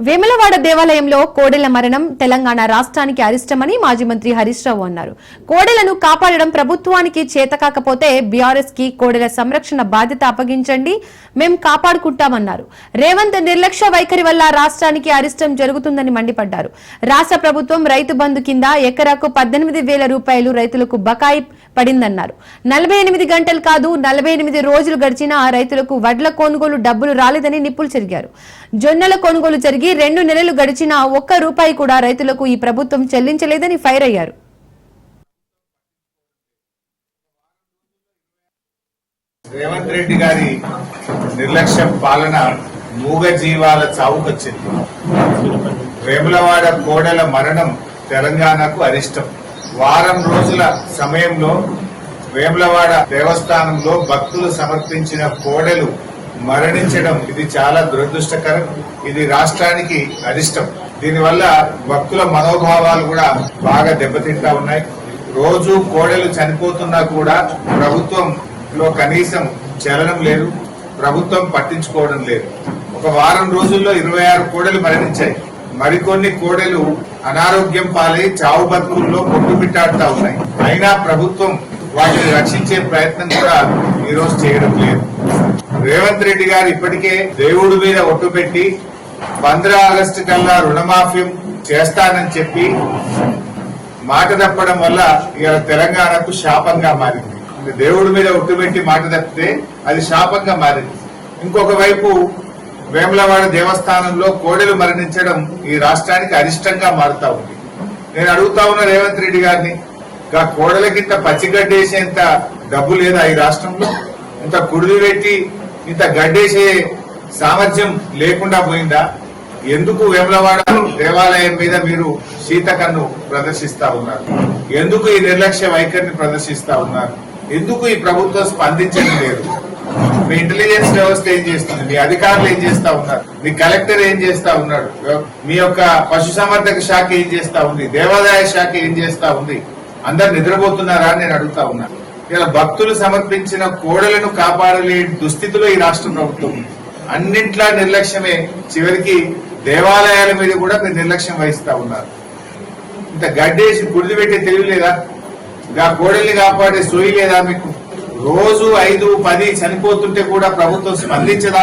వేములవాడ దేవాలయంలో కోడెల మరణం తెలంగాణ రాష్ట్రానికి అరిష్టమని మాజీ మంత్రి హరీష్ రావు అన్నారు. కోడెలను కాపాడడం ప్రభుత్వానికి చేతకాకపోతే బీఆర్ఎస్ కి కోడెల సంరక్షణ బాధ్యత అప్పగించండి, మేం కాపాడుకుంటామన్నారు. రేవంత్ నిర్లక్ష్య వైఖరి వల్ల రాష్ట్రానికి అరిష్టం జరుగుతుందని మండిపడ్డారు. రాష్ట్ర ప్రభుత్వం రైతు బంధు కింద ఎకరాకు 18,000 రూపాయలు రైతులకు బకాయి పడిందన్నారు. 48 గంటలు కాదు 48 రోజులు గడిచినా రైతులకు వడ్ల కొనుగోలు డబ్బులు రాలేదని నిప్పులు చెరిగారు. జొన్నల కొనుగోలు జరిగి 2 నెలలు గడిచినా ఒక్క రూపాయి కూడా రైతులకు ఈ ప్రభుత్వం చెల్లించలేదని ఫైర్ అయ్యారు. రేవంత్ రెడ్డి గారి నిర్లక్ష్య పాలన మూగ జీవాల చావుకొచ్చింది. వేములవాడ కోడెల మరణం తెలంగాణకు అరిష్టం. వారం రోజుల సమయంలో వేములవాడ దేవస్థానంలో భక్తులు సమర్పించిన కోడెలు మరణించడం ఇది చాలా దురదృష్టకరం. ఇది రాష్ట్రానికి అరిష్టం. దీనివల్ల భక్తుల మనోభావాలు కూడా బాగా దెబ్బతింటా ఉన్నాయి. రోజు కోడెలు చనిపోతున్నా కూడా ప్రభుత్వంలో కనీసం చలనం లేదు, ప్రభుత్వం పట్టించుకోవడం లేదు. ఒక వారం రోజుల్లో 26 కోడెలు మరణించాయి. మరికొన్ని కోడెలు అనారోగ్యం పాలై చావు బతుకుల్లో కొట్టుమిట్టాడుతా ఉన్నాయి. అయినా ప్రభుత్వం వాటిని రక్షించే ప్రయత్నం కూడా ఈ రోజు చేయడం లేదు. రేవంత్ రెడ్డి గారు ఇప్పటికే దేవుడి మీద ఒట్టు పెట్టి 15 ఆగస్టు కల్లా రుణమాఫీ చేస్తానని చెప్పి మాట తప్పడం వల్ల ఇవాళ తెలంగాణకు శాపంగా మారింది. దేవుడి మీద ఒట్టు పెట్టి మాట తప్పితే అది శాపంగా మారింది. ఇంకొక వైపు వేములవాడ దేవస్థానంలో కోడెలు మరణించడం ఈ రాష్ట్రానికి అరిష్టంగా మారుతా ఉంది. నేను అడుగుతా ఉన్న రేవంత్ రెడ్డి గారిని, ఇంకా కోడలకింత పచ్చిగడ్డేసేంత డబ్బు లేదా ఈ రాష్ట్రంలో? ఇంత కుడిది పెట్టి ఇంత గడ్డేసే సామర్థ్యం లేకుండా పోయిందా? ఎందుకు వేములవాడ దేవాలయం మీద మీరు శీతకన్ను ప్రదర్శిస్తా ఉన్నారు? ఎందుకు ఈ నిర్లక్ష్య వైఖరిని ప్రదర్శిస్తా ఉన్నారు? ఎందుకు ఈ ప్రభుత్వం స్పందించడం లేదు? మీ ఇంటెలిజెన్స్ వ్యవస్థ ఏం చేస్తుంది? మీ అధికారులు ఏం చేస్తా ఉన్నారు? మీ కలెక్టర్ ఏం చేస్తా ఉన్నాడు? మీ యొక్క పశుసంవర్ధక శాఖ ఏం చేస్తా ఉంది? దేవాదాయ శాఖ ఏం చేస్తా ఉంది? అందరు నిద్రపోతున్నారా అని నేను అడుగుతా ఉన్నాను. ఇలా భక్తులు సమర్పించిన కోడలను కాపాడలేని దుస్థితిలో ఈ రాష్ట్ర ప్రభుత్వం ఉంది. అన్నింట్లా నిర్లక్ష్యమే. చివరికి దేవాలయాల మీద కూడా మీరు నిర్లక్ష్యం వహిస్తా ఉన్నారు. ఇంత గడ్డేసి గుడిది పెట్టే తెలివి లేదా? ఇంకా కోడల్ని కాపాడే సోయి లేదా మీకు? రోజు 5-10 చనిపోతుంటే కూడా ప్రభుత్వం స్పందించదా?